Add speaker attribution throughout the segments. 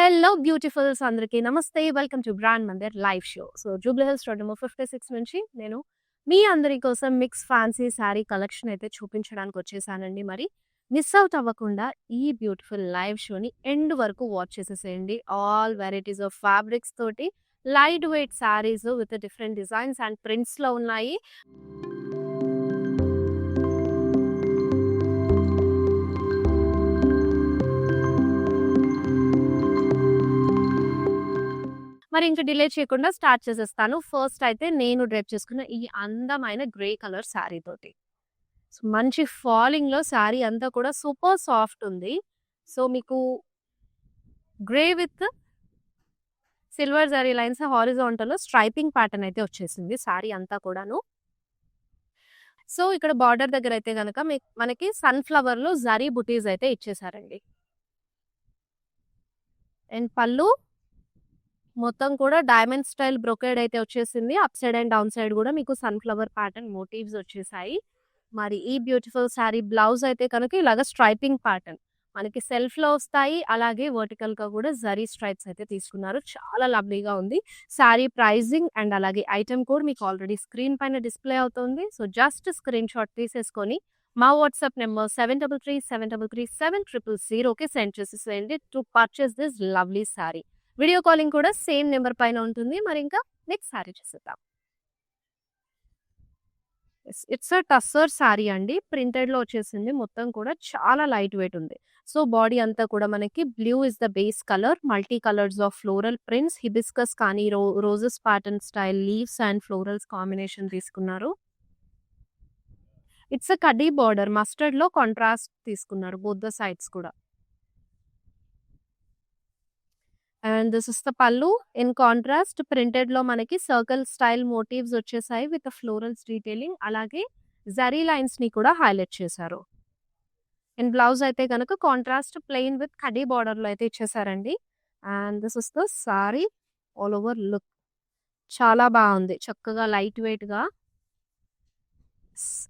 Speaker 1: Hello beautifuls అందరికీ నమస్తే. Welcome to brand Mandir live show. So Jubilee hills road number 56 నుంచి నేను మీ అందరి కోసం మిక్స్ ఫ్యాన్సీ శారీ కలెక్షన్ అయితే చూపించడానికి వచ్చేసానండి. మరి మిస్ అవుట్ అవ్వకుండా ఈ బ్యూటిఫుల్ లైవ్ షోని ఎండ్ వరకు వాచ్ చేసేసేయండి. ఆల్ వెరైటీస్ ఆఫ్ ఫ్యాబ్రిక్స్ తోటి light weight saris with different designs and ప్రింట్స్లో ఉన్నాయి. మరి ఇంక డిలే చేయకుండా స్టార్ట్ చేసేస్తాను. ఫస్ట్ అయితే నేను డ్రేప్ చేసుకున్న ఈ అందమైన గ్రే కలర్ శారీ తోటి. సో మంచి ఫాలింగ్‌లో శారీ అంతా కూడా సూపర్ సాఫ్ట్ ఉంది. సో మీకు grey with silver zari lines హారిజాంటల్‌లో స్ట్రైపింగ్ ప్యాటర్న్ అయితే వచ్చేసింది శారీ అంతా కూడాను. సో ఇక్కడ బార్డర్ దగ్గర అయితే గనక మనకి సన్‌ఫ్లవర్‌లో జరీ బుటీస్ అయితే ఇచ్చేసారండి. అండ్ పళ్ళు మొత్తం కూడా డైమండ్ స్టైల్ బ్రొకేడ్ అయితే వచ్చేసింది. Up side and down side కూడా మీకు సన్‌ఫ్లవర్ ప్యాటర్న్ మోటివ్స్ వచ్చేసాయి. మరి ఈ బ్యూటిఫుల్ శారీ బ్లౌజ్ అయితే కనుక ఇలాగ స్ట్రైపింగ్ ప్యాటర్న్ మనకి సెల్ఫ్‌లో వస్తాయి. అలాగే వర్టికల్‌గా కూడా జరీ స్ట్రైప్స్ అయితే తీసుకున్నారు. చాలా లవ్లీగా ఉంది. శారీ ప్రైజింగ్ అండ్ అలాగే ఐటెమ్ కోడ్ మీకు ఆల్రెడీ స్క్రీన్ పైన డిస్‌ప్లే అవుతుంది. సో జస్ట్ స్క్రీన్ షాట్ తీసేసుకొని మా వాట్సాప్ నెంబర్ 7337337000కి సెండ్ చేసేసేయండి to purchase this lovely sari. Video calling కూడా సేమ్ నెంబర్ పైన ఉంటుంది. మరి ఇంకా నెక్స్ట్ శారీ చూసేద్దాం. ఇట్స్ అ టస్సర్ శారీ అండి. ప్రింటెడ్‌లో వచ్చేసింది. మొత్తం కూడా చాలా లైట్ వెయిట్ ఉంది. సో బాడీ అంతా కూడా మనకి blue is the base colour. Multi colours of floral prints, hibiscus కానీ roses pattern style leaves and florals combination తీసుకున్నారు. ఇట్స్ అ కడ్డీ బార్డర్ మస్టర్డ్‌లో కాంట్రాస్ట్ తీసుకున్నారు బోత్ ద సైడ్స్ కూడా. And this is the pallu. In contrast ప్రింటెడ్‌లో మనకి circle style motifs వచ్చేసాయి with florals detailing. అలాగే జరీ లైన్స్‌ని కూడా హైలైట్ చేశారు. అండ్ బ్లౌజ్ అయితే గనక కాంట్రాస్ట్ ప్లెయిన్ విత్ కడ్డీ బార్డర్‌లో అయితే ఇచ్చేసారండి. And this is the sari all over look. చాలా బాగుంది. చక్కగా లైట్ వెయిట్‌గా.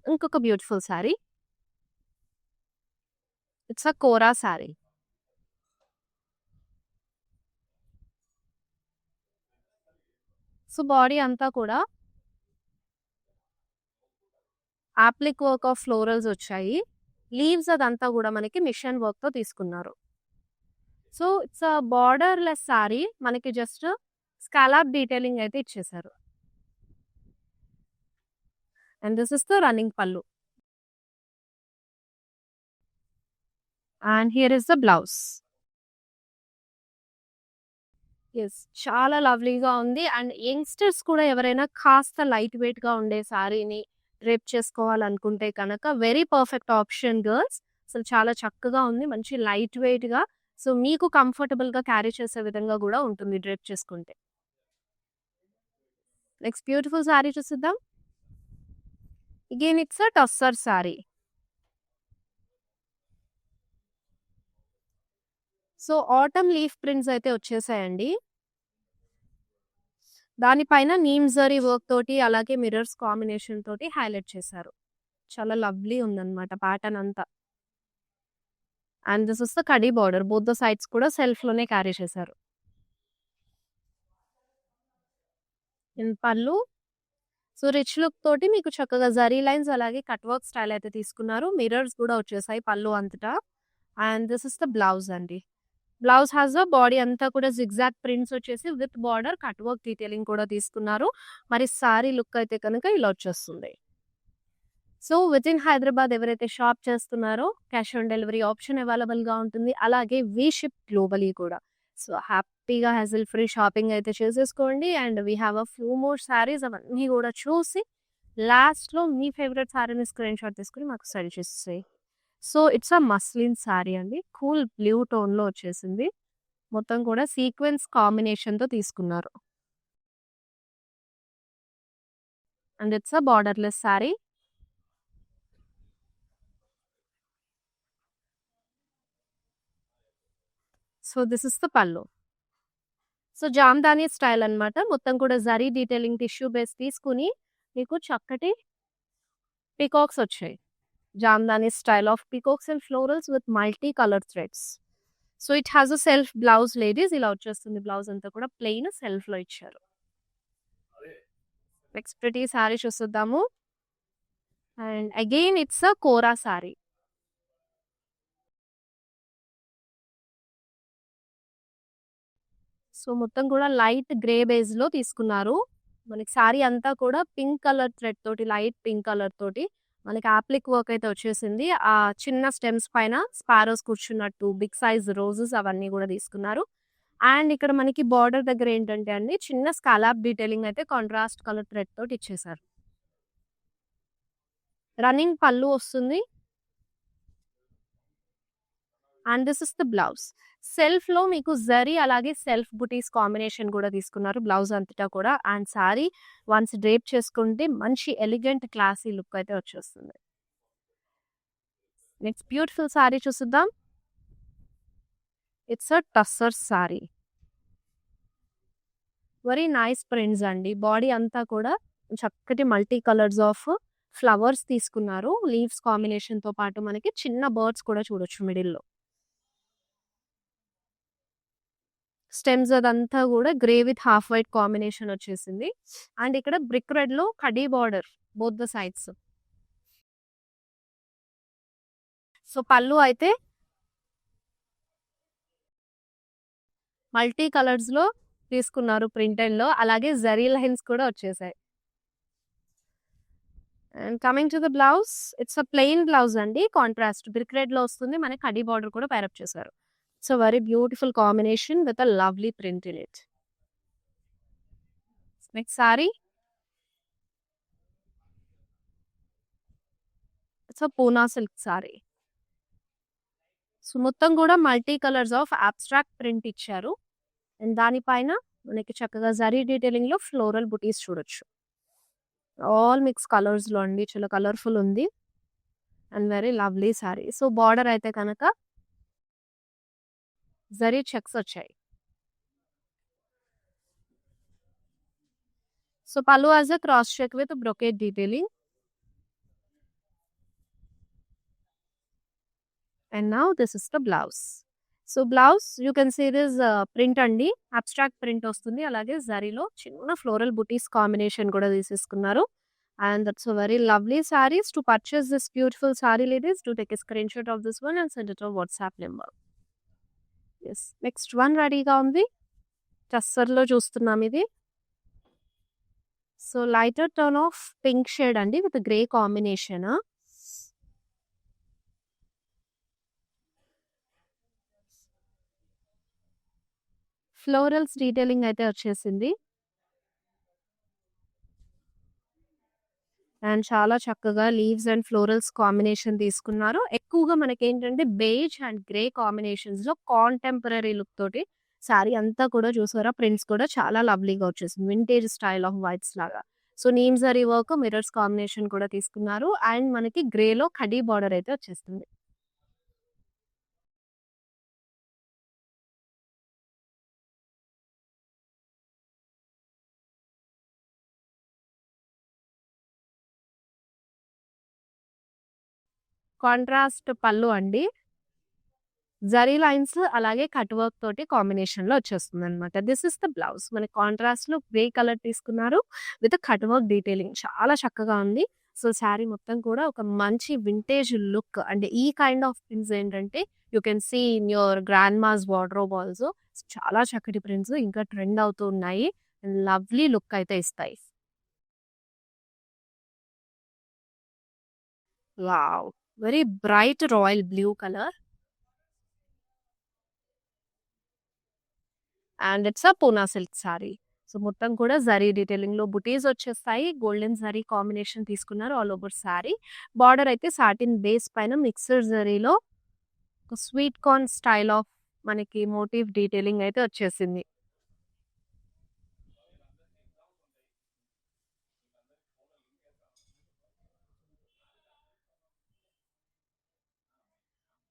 Speaker 1: ఇంకొక beautiful sari. It's a kora sari. So body అంతా కూడా ఆప్లిక్ వర్క్ ఆఫ్ ఫ్లోరల్స్ వచ్చాయి. లీవ్స్ అదంతా కూడా మనకి మిషన్ వర్క్‌తో తీసుకున్నారు. సో ఇట్స్ అ బార్డర్‌లెస్ సారీ. మనకి జస్ట్ స్కాలప్ డీటెయిలింగ్ అయితే ఇచ్చేసారు. And this is the running pallu. And here is the blouse. Yes. చాలా లవ్లీగా ఉంది. అండ్ యంగ్‌స్టర్స్ కూడా ఎవరైనా కాస్త లైట్ వెయిట్‌గా ఉండే సారీని డ్రేప్ చేసుకోవాలనుకుంటే కనుక వెరీ పర్ఫెక్ట్ ఆప్షన్ గర్ల్స్. అసలు చాలా చక్కగా ఉంది. మంచి లైట్ వెయిట్‌గా. సో మీకు కంఫర్టబుల్‌గా క్యారీ చేసే విధంగా కూడా ఉంటుంది డ్రేప్ చేసుకుంటే. నెక్స్ట్ బ్యూటిఫుల్ సారీ చూసిద్దాం. Again it's a tussar sari. So autumn leaf prints అయితే వచ్చేసాయండి. దానిపైన నీమ్ జరీ వర్క్ తోటి అలాగే మిర్రర్స్ కాంబినేషన్ తోటి హైలైట్ చేశారు. చాలా లవ్లీ ఉందన్నమాట ప్యాటర్న్ అంతా. And this is the khadi border. Both the sides కూడా సెల్ఫ్‌లోనే క్యారీ చేశారు. ఇన్ పల్లు. సో రిచ్ లుక్ తోటి మీకు చక్కగా జరీ లైన్స్ అలాగే కట్ వర్క్ స్టైల్ అయితే తీసుకున్నారు. మిర్రర్స్ కూడా వచ్చేసాయి పల్లు అంతటా. And this is the blouse అండి. బ్లౌజ్ హాస్ అ బాడీ అంతా కూడా జిగ్‌జాగ్ ప్రింట్స్ వచ్చేసి with border cut work detailing కూడా తీసుకున్నారు. మరి సారీ లుక్ అయితే కనుక ఇలా వచ్చేస్తుంది. సో వితిన్ హైదరాబాద్ ఎవరైతే షాప్ చేస్తున్నారో క్యాష్ ఆన్ డెలివరీ ఆప్షన్ అవైలబుల్‌గా ఉంటుంది. అలాగే వి షిప్ గ్లోబలీ కూడా. సో హ్యాపీగా హ్యాసిల్ ఫ్రీ షాపింగ్ అయితే చేసేసుకోండి. And we have a few more saris అవన్నీ కూడా చూసి లాస్ట్‌లో మీ ఫేవరెట్ సారీని స్క్రీన్ షాట్ తీసుకొని మాకు సెండ్ చేసేసేయి. So it's a muslin sari అండి. కూల్ బ్లూ టోన్‌లో వచ్చేసింది. మొత్తం కూడా సీక్వెన్స్ కాంబినేషన్‌తో తీసుకున్నారు. అండ్ ఇట్స్ అ బార్డర్‌లెస్ sari. So this is the pallu. So Jamdani style అన్నమాట. మొత్తం కూడా జరీ డీటెయిలింగ్ టిష్యూ బేస్ తీసుకొని మీకు చక్కటి పీకాక్స్ వచ్చాయి. Jamdani style of peacocks and florals with multi colour threads. So it has a self blouse ladies. ఇలా వచ్చేస్తుంది బ్లౌజ్ అంతా కూడా ప్లెయిన్ సెల్ఫ్‌లో ఇచ్చారు. నెక్స్ట్ ప్రిటీ సారీ చూసేద్దాము. And again it's a kora sari. So మొత్తం కూడా లైట్ గ్రే బేస్‌లో తీసుకున్నారు. మనకి సారీ అంతా కూడా పింక్ కలర్ థ్రెడ్ తోటి, లైట్ పింక్ కలర్ తోటి మనకి యాప్లిక్ వర్క్ అయితే వచ్చేసింది. ఆ చిన్న స్టెమ్స్ పైన స్పారోస్ కూర్చున్నట్టు బిగ్ సైజ్ రోజెస్ అవన్నీ కూడా తీసుకున్నారు. అండ్ ఇక్కడ మనకి బార్డర్ దగ్గర ఏంటంటే అండి చిన్న స్కాలప్ డీటెయిలింగ్ అయితే కాంట్రాస్ట్ కలర్ థ్రెడ్ తోటి ఇచ్చేసారు. రన్నింగ్ పళ్ళు వస్తుంది. And this is the blouse. సెల్ఫ్‌లో మీకు జరీ అలాగే సెల్ఫ్ బుటీస్ కాంబినేషన్ కూడా తీసుకున్నారు బ్లౌజ్ అంతటా కూడా. అండ్ సారీ వన్స్ డ్రేప్ చేసుకుంటే మంచి ఎలిగెంట్ క్లాసీ లుక్ అయితే వచ్చేస్తుంది. నెక్స్ట్ బ్యూటిఫుల్ సారీ చూసిద్దాం. It's a tussar sari. Very nice prints అండి. బాడీ అంతా కూడా చక్కటి మల్టీ కలర్స్ ఆఫ్ ఫ్లవర్స్ తీసుకున్నారు. లీవ్స్ కాంబినేషన్‌తో పాటు మనకి చిన్న బర్డ్స్ కూడా చూడొచ్చు మిడిల్‌లో. స్టెమ్స్ అదంతా కూడా grey with half white combination వచ్చేసింది. అండ్ ఇక్కడ బ్రిక్ రెడ్ లో khadi border both the sides. So పళ్ళు అయితే మల్టీ కలర్స్ లో తీసుకున్నారు ప్రింటెడ్ లో. అలాగే జరీ లైన్స్ కూడా వచ్చేసాయి. And coming to the blouse, it's a plain blouse అండి. కాంట్రాస్ట్ బ్రిక్ రెడ్ లో వస్తుంది. మనకి కడీ బార్డర్ కూడా పైరప్ చేశారు. It's a very beautiful combination with a lovely print in it. Next sorry, it's a Poona silk sorry. So మొత్తం కూడా multi colours of abstract print ఇచ్చారు. And దానిపైన మనకి చక్కగా జరీ డీటెయిలింగ్ లో ఫ్లోరల్ బుటీస్ చూడొచ్చు. ఆల్ మిక్స్ కలర్స్ లో అండి. చాలా కలర్ఫుల్ ఉంది and very lovely sari. So border అయితే కనుక జరీ చెక్స్ వచ్చాయి. So pallu as a cross check with brocade detailing. And now this is the blouse. So blouse you can see this print అండి. Abstract print వస్తుంది. అలాగే జరీలో చిన్న ఫ్లోరల్ బుటీస్ combination కూడా తీసేసుకున్నారు. And that's a very lovely sarees. To purchase this beautiful saree, ladies, do take a screenshot of this one and send it to our WhatsApp number. Yes. Next one రెడీగా ఉంది. టస్సర్లో చూస్తున్నాం ఇది. So lighter tone of pink shade అండి with grey combination. Florals detailing అయితే వచ్చేసింది. And చాలా చక్కగా లీవ్స్ అండ్ ఫ్లోరల్స్ కాంబినేషన్ తీసుకున్నారు. ఎక్కువగా మనకేంటంటే బేజ్ అండ్ గ్రే కాంబినేషన్స్ లో కాంటెంపరీ లుక్ తోటి సారీ అంతా కూడా చూసారా. ప్రింట్స్ కూడా చాలా లవ్లీగా వచ్చేసింది. వింటేజ్ స్టైల్ ఆఫ్ వైట్స్ లాగా. So neem zari work mirrors combination కూడా తీసుకున్నారు. అండ్ మనకి గ్రే లో కడీ బార్డర్ అయితే వచ్చేస్తుంది. కాంట్రాస్ట్ పళ్ళు అండి. జరీ లైన్స్ అలాగే కట్ వర్క్ తోటి కాంబినేషన్ లో వచ్చేస్తుంది అనమాట. This is the blouse. మనకి కాంట్రాస్ట్ లో గ్రే కలర్ తీసుకున్నారు విత్ కట్ వర్క్ డీటెయిలింగ్. చాలా చక్కగా ఉంది. సో శారీ మొత్తం కూడా ఒక మంచి వింటేజ్ లుక్. అంటే ఈ కైండ్ ఆఫ్ ప్రింట్స్ ఏంటంటే you can see in your grandma's wardrobe also. చాలా చక్కటి ప్రింట్స్ ఇంకా ట్రెండ్ అవుతూ ఉన్నాయి. లవ్లీ లుక్ అయితే ఇస్తాయి. Wow, very bright royal blue colour. And it's a Poona silk sorry. So మొత్తం కూడా జరీ డీటెయిలింగ్ లో బుటీస్ వచ్చేస్తాయి. గోల్డెన్ జరీ కాంబినేషన్ తీసుకున్నారు ఆల్ ఓవర్ సారీ. బార్డర్ అయితే సాటిన్ బేస్ పైన మిక్స్డ్ జరీలో ఒక స్వీట్ కార్న్ స్టైల్ ఆఫ్ మనకి మోటివ్ డీటెయిలింగ్ అయితే వచ్చేసింది.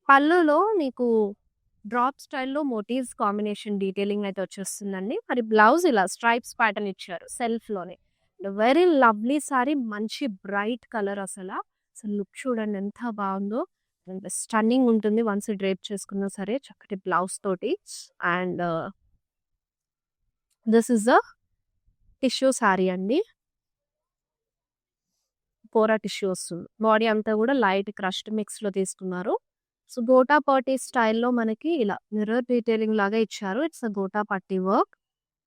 Speaker 1: పళ్ళులో మీకు డ్రాప్ స్టైల్లో మోటివ్స్ కాంబినేషన్ డీటెయిలింగ్ అయితే వచ్చేస్తుందండి. మరి బ్లౌజ్ ఇలా స్ట్రైప్స్ ప్యాటర్న్ ఇచ్చారు సెల్ఫ్ లోనే. Very lovely sorry. మంచి బ్రైట్ కలర్. అసలు లుక్ చూడండి ఎంత బాగుందో. స్టన్నింగ్ ఉంటుంది వన్స్ డ్రేప్ చేసుకున్నా సరే చక్కటి బ్లౌజ్ తోటి. And this is a tissue sari అండి. కోరా టిష్యూ వస్తుంది. బాడీ అంతా కూడా లైట్ క్రష్డ్ మిక్స్‌లో తీసుకున్నారు. సో, గోటా పట్టీ స్టైల్‌లో మనకి ఇలా మిర్రర్ డీటెయిలింగ్ లాగా ఇచ్చారు. It's a gota patti work.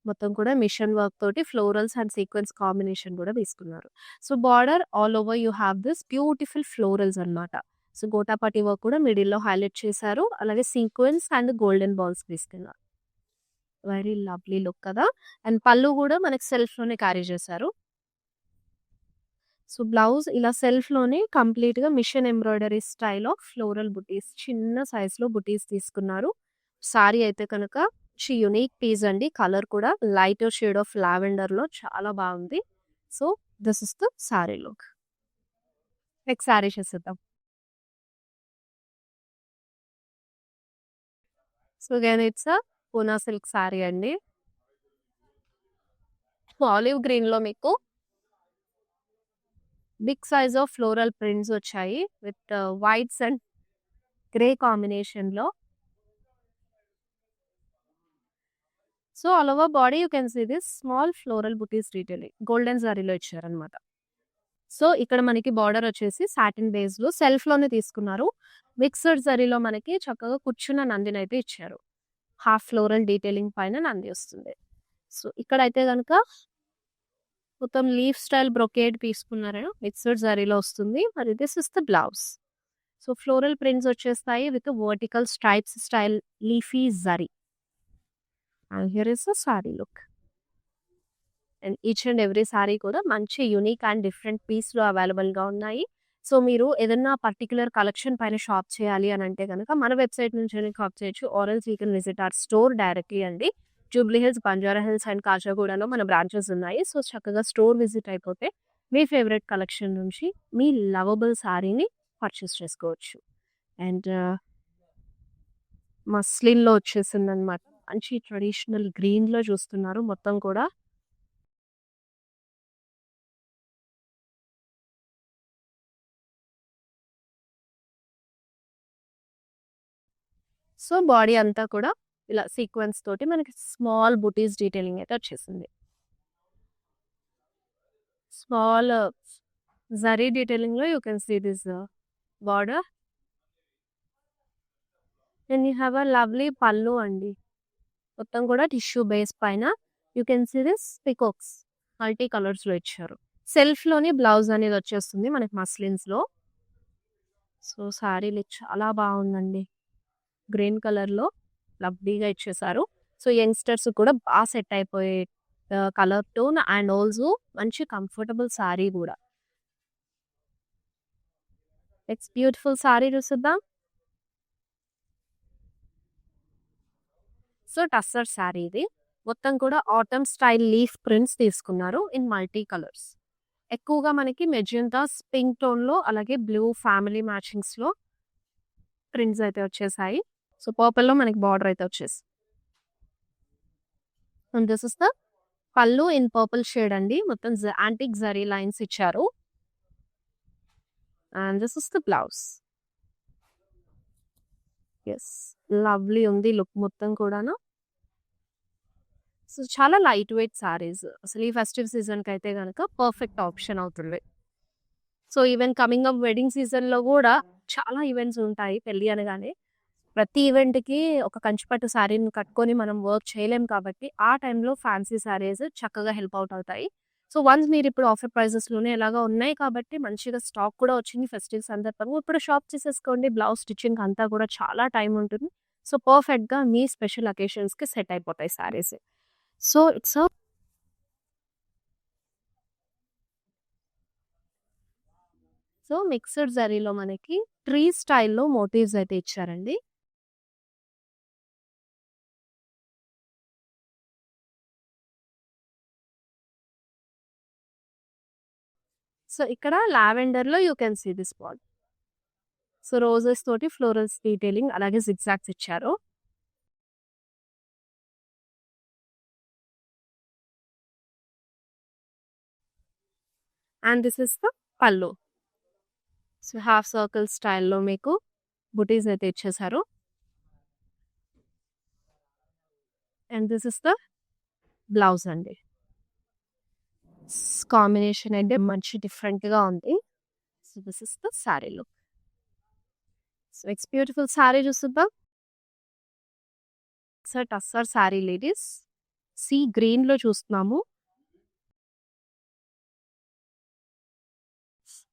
Speaker 1: మొత్తం కూడా మిషన్ వర్క్ తోటి ఫ్లోరల్స్ అండ్ సీక్వెన్స్ కాంబినేషన్ కూడా తీసుకున్నారు. So, border all over you have this beautiful florals అన్నమాట. సో, గోటా పట్టీ వర్క్ కూడా మిడిల్‌లో హైలైట్ చేశారు. అలాగే సీక్వెన్స్ అండ్ గోల్డెన్ బాల్స్ తీసుకున్నారు. వెరీ లవ్లీ లుక్ కదా! అండ్ పళ్ళు కూడా మనకి సెల్ఫ్‌లోనే క్యారీ చేశారు. సో, బ్లౌజ్ ఇలా సెల్ఫ్‌లోనే కంప్లీట్‌గా machine embroidery style of floral butis చిన్న సైజ్‌లో బుటీస్ తీసుకున్నారు. సారీ అయితే కనుక యూనిక్ పీస్ అండి. కలర్ కూడా లైటర్ షేడ్ ఆఫ్ లావెండర్‌లో చాలా బాగుంది. So, this is the sari look. Next sari చూసేద్దాం. So, again it's a Poona silk sari అండి. ఆలివ్ గ్రీన్‌లో మీకు big size of floral prints వచ్చాయి. విత్ వైట్స్ అండ్ గ్రే కాంబినేషన్‌లో. So, all over body you can see this small floral butis detailing. Golden జరీలో ఇచ్చారనమాట. So, ఇక్కడ మనకి బార్డర్ వచ్చేసి సాటిన్ బేస్‌లో సెల్ఫ్‌లోనే తీసుకున్నారు. మిక్స్డ్ జరీలో మనకి చక్కగా కూర్చున్న నందినైతే ఇచ్చారు. హాఫ్ ఫ్లోరల్ డీటెయిలింగ్ పైన నంది వస్తుంది. సో, ఇక్కడైతే గనక మొత్తం లీఫ్ స్టైల్ బ్రొకేడ్ తీసుకున్నారు. మిక్స్డ్ జరీలో వస్తుంది. మరి this is the blouse. So, floral prints వచ్చేస్తాయి with vertical stripes style leafy zari. And here is the sari look. And each and every sari కూడా మంచి యూనిక్ అండ్ డిఫరెంట్ పీస్‌లో అవైలబుల్‌గా ఉన్నాయి. సో, మీరు ఏదన్నా పర్టిక్యులర్ కలెక్షన్ పైన షాప్ చేయాలి అని అంటే గనక మన వెబ్‌సైట్ నుంచైనా షాప్ చేయొచ్చు. Or else you can visit our store డైరెక్ట్‌లీ అండి. జూబ్లీ హిల్స్, బంజారా హిల్స్ అండ్ కాచిగూడలో మన బ్రాంచెస్ ఉన్నాయి. సో, చక్కగా స్టోర్ విజిట్ అయిపోతే మీ ఫేవరెట్ కలెక్షన్ నుంచి మీ లవబుల్ సారీని పర్చేస్ చేసుకోవచ్చు. అండ్ మస్లిన్‌లో వచ్చేసిందనమాట. మంచి ట్రెడిషనల్ గ్రీన్‌లో చూస్తున్నారు మొత్తం కూడా. సో, బాడీ అంతా కూడా ఇలా సీక్వెన్స్ తోటి మనకి స్మాల్ బుటీస్ డీటెయిలింగ్ అయితే వచ్చేసింది. స్మాల్ జరీ డీటెయిలింగ్‌లో you can see this border. Then you have a lovely pallu అండి. మొత్తం కూడా టిష్యూ బేస్ పైన you can see this peacocks multi కలర్స్‌లో ఇచ్చారు. సెల్ఫ్‌లోని బ్లౌజ్ అనేది వచ్చేస్తుంది మనకి మస్లిన్స్‌లో. సో, సారీ లుక్ చాలా బాగుందండి. గ్రీన్ కలర్‌లో లవ్లీగా ఇచ్చేసారు. సో, యంగ్‌స్టర్స్ కూడా సెట్ అయిపోయే కలర్ టోన్ అండ్ ఆల్సో మంచి కంఫర్టబుల్ సారీ గూడా. నెక్స్ట్ బ్యూటిఫుల్ సారీ చూసేద్దాం. సో, టస్సర్ సారీ ఇది. మొత్తం కూడా ఆటమ్ స్టైల్ లీఫ్ ప్రింట్స్ తీసుకున్నారు ఇన్ మల్టీ కలర్స్. ఎక్కువగా మనకి మెజెంటాస్, పింక్ టోన్‌లో అలాగే బ్లూ ఫ్యామిలీ మ్యాచింగ్స్‌లో ప్రింట్స్ అయితే వచ్చేసాయి. సో, పర్పుల్‌లో మనకి బార్డర్ అయితే వచ్చేసి. And this is the pallu in purple shade అండి. మొత్తం యాంటిక్ జరీ లైన్స్ ఇచ్చారు. And this is the blouse. Yes. Lovely ఉంది లుక్ మొత్తం కూడాను. సో, చాలా లైట్ వెయిట్ సారీస్. అసలు ఈ ఫెస్టివ్ సీజన్‌కైతే గనక పర్ఫెక్ట్ ఆప్షన్ అవుతుంది. So, even coming up wedding సీజన్‌లో గూడా చాలా ఈవెంట్స్ ఉంటాయి పెళ్లి అనగానే. ప్రతి ఈవెంట్‌కి ఒక కంచిపట్టు సారీని కట్టుకొని మనం వర్క్ చేయలేం కాబట్టి, ఆ టైంలో ఫ్యాన్సీ సారీస్ చక్కగా హెల్ప్ అవుట్ అవుతాయి. సో, వన్స్ మీరిప్పుడు ఆఫర్ ప్రైజెస్‌లోనే ఎలాగో ఉన్నాయి కాబట్టి మంచిగా స్టాక్ కూడా వచ్చింది ఫెస్టివ్ సందర్భంగా. ఇప్పుడు షాప్ చేసేసుకోండి. బ్లౌజ్ స్టిచ్చింగ్ అంతా కూడా చాలా టైం ఉంటుంది. సో, పర్ఫెక్ట్‌గా మీ స్పెషల్ అకేషన్స్‌కి సెట్ అయిపోతాయి saris. So, it's a so, mixed జరీలో మనకి ట్రీ స్టైల్‌లో మోటివ్స్ అయితే ఇచ్చారండి. సో, ఇక్కడ లావెండర్‌లో you can see this ball. So, roses తోటి ఫ్లోరల్స్ డీటెయిలింగ్ అలాగే జిగ్‌జాగ్స్ ఇచ్చారు. And this is the pallu. So, half circle స్టైల్‌లో మీకు బుటీస్ అయితే ఇచ్చేసారు. And this is the blouse అండి. కాంబినేషన్ అయితే మంచి డిఫరెంట్‌గా ఉంది. So this is the sari look. So next beautiful sari చూద్దాం. It's a tussar sorry ladies. See గ్రీన్‌లో చూస్తున్నాము.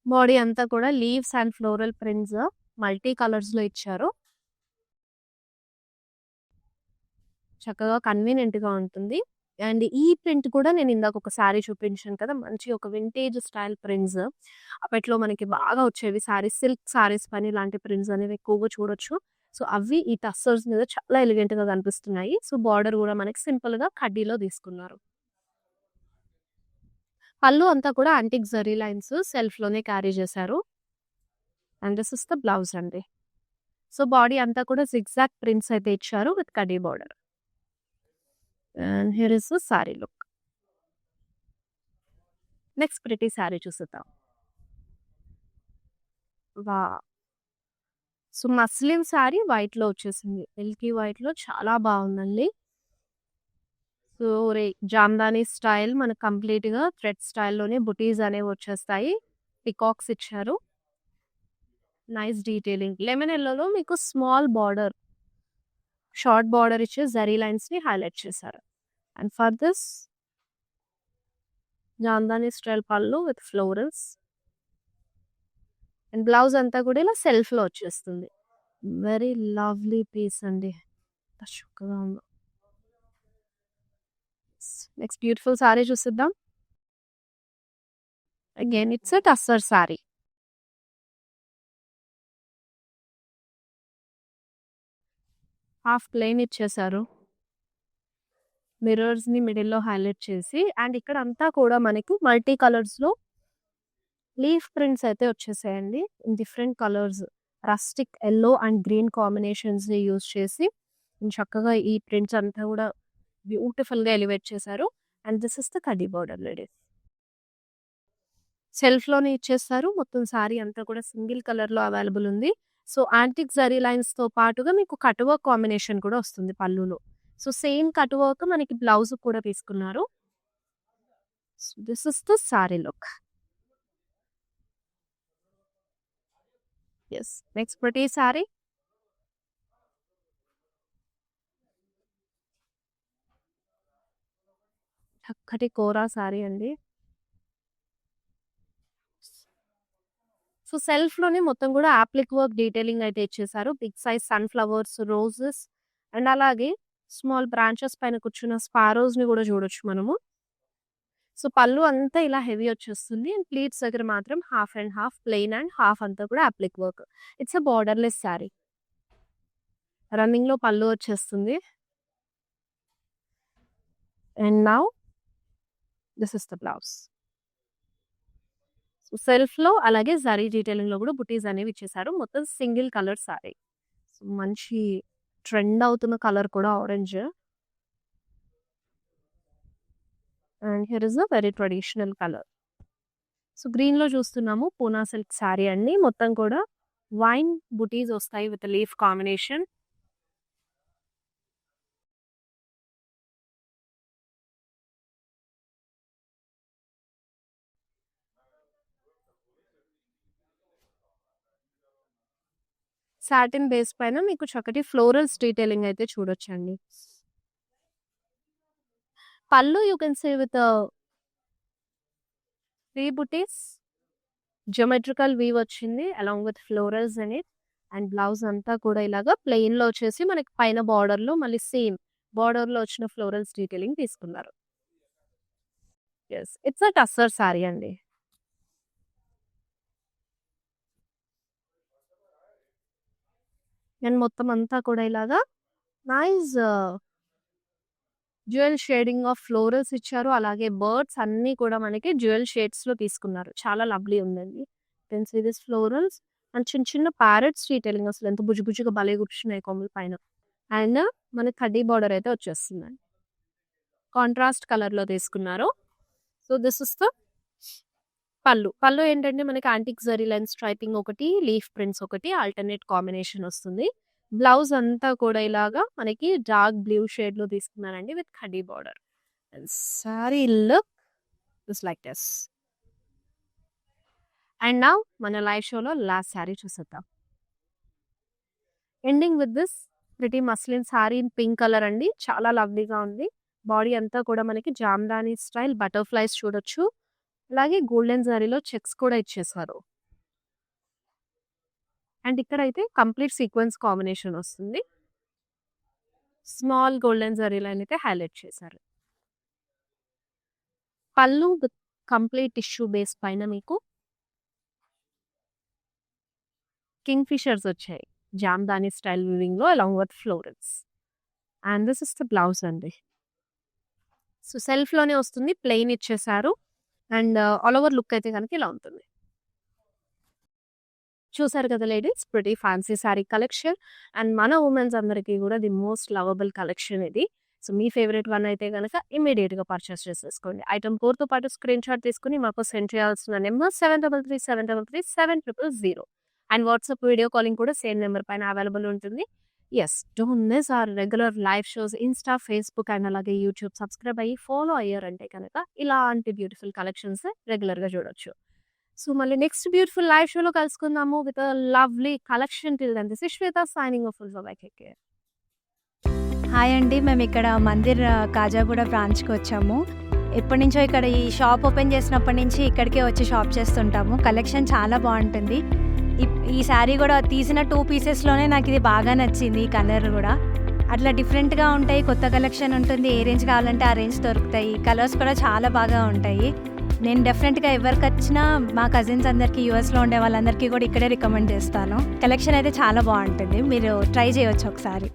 Speaker 1: బాడీ అంతా కూడా leaves and floral prints multi కలర్స్‌లో ఇచ్చారు. చక్కగా కన్వీనియంట్‌గా ఉంటుంది. అండ్ ఈ ప్రింట్ కూడా నేను ఇందాక ఒక సారీ చూపించాను కదా! మంచి ఒక వింటేజ్ స్టైల్ ప్రింట్స్. అప్పట్లో మనకి బాగా వచ్చేవి సారీస్, సిల్క్ సారీస్ పైన ఇలాంటి ప్రింట్స్ అనేవి ఎక్కువగా చూడొచ్చు. సో, అవి ఈ టస్సర్స్ మీద చాలా ఎలిగెంట్‌గా కనిపిస్తున్నాయి. సో, బార్డర్ కూడా మనకి సింపుల్‌గా కడ్డీలో తీసుకున్నారు. పళ్ళు అంతా కూడా యాంటిక్ జరీ లైన్స్ సెల్ఫ్‌లోనే క్యారీ చేశారు. And this is the blouse అండి. సో, బాడీ అంతా కూడా జిగ్‌జాగ్ ప్రింట్స్ అయితే ఇచ్చారు విత్ కడ్డీ border. And here is the sari look. Next pretty sorry చూసేద్దాం. వావ్! సో, మస్లిన్ సారీ వైట్‌లో వచ్చేసింది. మిల్కీ వైట్‌లో చాలా బాగుందండి. సో, జామ్దాని స్టైల్ మనకు కంప్లీట్‌గా థ్రెడ్ స్టైల్‌లోనే బుటీస్ అనేవి వచ్చేస్తాయి. పికాక్స్ ఇచ్చారు. Nice detailing. లెమన్ యెల్లోలో మీకు స్మాల్ బార్డర్, షార్ట్ బార్డర్ ఇచ్చి జరీ లైన్స్‌ని హైలైట్ చేశారు. And for this Jamdani style పళ్ళు విత్ ఫ్లోరల్స్. అండ్ బ్లౌజ్ అంతా కూడా ఇలా సెల్ఫ్‌లో వచ్చేస్తుంది. వెరీ లవ్లీ పీస్ అండి. ఎంత చక్కగా ఉందో. నెక్స్ట్ బ్యూటిఫుల్ సారీ చూసేద్దాం. Again it's a tussar sorry. Half plain ఇచ్చేసారు. మిర్రర్స్‌ని మిడిల్‌లో హైలైట్ చేసి అండ్ ఇక్కడ అంతా కూడా మనకి మల్టీ కలర్స్‌లో లీఫ్ ప్రింట్స్ అయితే వచ్చేసాయండి. In different colours. Rustic yellow and green కాంబినేషన్స్‌ని యూజ్ చేసి చక్కగా ఈ ప్రింట్స్ అంతా కూడా బ్యూటిఫుల్‌గా ఎలివేట్ చేశారు. And this is the kaddi border ladies. సెల్ఫ్‌లోనే ఇచ్చేస్తారు. మొత్తం సారీ అంతా కూడా సింగిల్ కలర్‌లో అవైలబుల్ ఉంది. సో, యాంటిక్ జరీ లైన్స్‌తో పాటుగా మీకు కట్ వర్క్ కాంబినేషన్ కూడా వస్తుంది పళ్ళులో. సో, సేమ్ కట్ వర్క్ మనకి బ్లౌజ్ కూడా తీసుకున్నారు. So, this is the sari look. Yes. Next pretty sorry. చక్కటి కోరా సారీ అండి. సో, సెల్ఫ్‌లోనే మొత్తం కూడా యాప్లిక్ వర్క్ డీటెయిలింగ్ అయితే ఇచ్చేసారు. Big size sunflowers, roses and అలాగే స్మాల్ బ్రాంచెస్ పైన కూర్చున్న స్పారోస్‌ని కూడా చూడొచ్చు మనము. సో, పళ్ళు అంతా ఇలా హెవీ వచ్చేస్తుంది. అండ్ ప్లీట్స్ దగ్గర మాత్రం half and half plain and half అంతా కూడా applique work. It's a borderless sari. రన్నింగ్‌లో పళ్ళు వచ్చేస్తుంది. And now this is the blouse. So, సెల్ఫ్‌లో అలాగే జరీ డీటెయిలింగ్‌లో కూడా బుటీస్ అనేవి ఇచ్చేసారు. మొత్తం సింగిల్ కలర్ సారీ. సో, మంచి ట్రెండ్ అవుతున్న కలర్ కూడా orange. And here is a very traditional colour. So, గ్రీన్‌లో చూస్తున్నాము పూనా సిల్క్ సారీ అండి. మొత్తం కూడా వైన్ బుటీస్ వస్తాయి with leaf combination. Satin base పైన మీకు చక్కటి ఫ్లోరల్స్ డీటెయిలింగ్ అయితే చూడొచ్చండి. పళ్ళు you can say with 3 buttis. Geometrical weave వచ్చింది along with florals in it. And blouse అంతా కూడా ఇలాగా ప్లెయిన్‌లో వచ్చేసి మనకి పైన బార్డర్‌లో మళ్ళీ సేమ్ బార్డర్‌లో వచ్చిన ఫ్లోరల్స్ డీటెయిలింగ్ తీసుకున్నారు. Yes. It's a tussar sorry అండి. అండ్ మొత్తం అంతా కూడా ఇలాగా nice dual shading of florals ఇచ్చారు. అలాగే బర్డ్స్ అన్నీ కూడా మనకి డ్యూయల్ షేడ్స్‌లో తీసుకున్నారు. చాలా లవ్లీ ఉందండి. You can see this florals and చిన్న చిన్న ప్యారట్స్ డీటెయిలింగ్ అసలు ఎంత బుజ్జి బుజ్జిగా భలే కూర్చున్నాయి కొమ్ముల పైన. అండ్ మనకి కడ్డీ బార్డర్ అయితే వచ్చేస్తుందండి. కాంట్రాస్ట్ కలర్‌లో తీసుకున్నారు. సో, దిస్ ఇస్ ద పళ్ళు ఏంటంటే మనకి యాంటిక్ జరీ లైన్ స్ట్రైపింగ్ ఒకటి, లీఫ్ ప్రింట్స్ ఒకటి, ఆల్టర్నేట్ కాంబినేషన్ వస్తుంది. బ్లౌజ్ అంతా కూడా ఇలాగా మనకి డార్క్ బ్లూ షేడ్‌లో తీసుకున్నానండి విత్ కడ్డీ border. And sorry look is like this. And now మన లైవ్ షోలో లాస్ట్ సారీ చూసేద్దాం. Ending with this pretty muslin sorry in pink colour అండి. చాలా లవ్లీగా ఉంది. బాడీ అంతా కూడా మనకి జామ్దాని స్టైల్ బటర్‌ఫ్లైస్ చూడొచ్చు. అలాగే గోల్డెన్ జరీలో చెక్స్ కూడా ఇచ్చేసారు. అండ్ ఇక్కడైతే కంప్లీట్ సీక్వెన్స్ కాంబినేషన్ వస్తుంది. స్మాల్ గోల్డెన్ జరీ లైన్ అయితే హైలైట్ చేశారు. పళ్ళు విత్ కంప్లీట్ టిష్యూ బేస్ పైన మీకు కింగ్ ఫిషర్స్ వచ్చాయి. జామ్దాని స్టైల్ వీవింగ్‌లో along with florals. And this is the blouse అండి. సో సెల్ఫ్‌లోనే వస్తుంది. ప్లెయిన్ ఇచ్చేసారు. అండ్ ఆల్ ఓవర్ లుక్ అయితే కనుక ఇలా ఉంటుంది. చూసారు కదా ladies, pretty fancy sorry collection. And మన ఉమెన్స్ అందరికీ కూడా ది మోస్ట్ లవబుల్ కలెక్షన్ ఇది. సో మీ ఫేవరెట్ వన్ అయితే కనుక ఇమ్మీడియట్‌గా పర్చేస్ చేసేసుకోండి. ఐటమ్ కోడ్‌తో పాటు స్క్రీన్ షాట్ తీసుకుని మాకు సెండ్ చేయాల్సిన number 7337337000. And WhatsApp video calling కూడా సేమ్ నెంబర్ పైన అవైలబుల్ ఉంటుంది. Yes, don't miss our regular live shows Insta, Facebook and అలాగే యూట్యూబ్ సబ్స్క్రైబ్ అయ్యి ఫాలో అయ్యారంటే కనుక ఇలాంటి బ్యూటిఫుల్ కలెక్షన్స్ రెగ్యులర్‌గా చూడొచ్చు. సో మళ్ళీ నెక్స్ట్ బ్యూటిఫుల్ లైవ్ షోలో కలుసుకుందాము with a lovely collection. Till then this is Shweta signing off. Bye, take care.
Speaker 2: Hi అండి. మేము ఇక్కడ మందిర్ కాజాగూడ బ్రాంచ్‌కి వచ్చాము. ఎప్పటినుంచో ఇక్కడ ఈ షాప్ ఓపెన్ చేసినప్పటి నుంచి ఇక్కడికే వచ్చి షాప్ చేస్తుంటాము. కలెక్షన్ చాలా బాగుంటుంది. ఈ శారీ కూడా తీసిన 2 పీసెస్‌లోనే నాకు ఇది బాగా నచ్చింది. ఈ కలర్ కూడా అట్లా డిఫరెంట్‌గా ఉంటాయి. కొత్త కలెక్షన్ ఉంటుంది. ఏ రేంజ్ కావాలంటే ఆ రేంజ్ దొరుకుతాయి. కలర్స్ కూడా చాలా బాగా ఉంటాయి. నేను డెఫినెట్‌గా ఎవరికి వచ్చినా మా కజిన్స్ అందరికీ, యూఎస్‌లో ఉండే వాళ్ళందరికీ కూడా ఇక్కడే రికమెండ్ చేస్తాను. కలెక్షన్ అయితే చాలా బాగుంటుంది. మీరు ట్రై చేయొచ్చు ఒకసారి.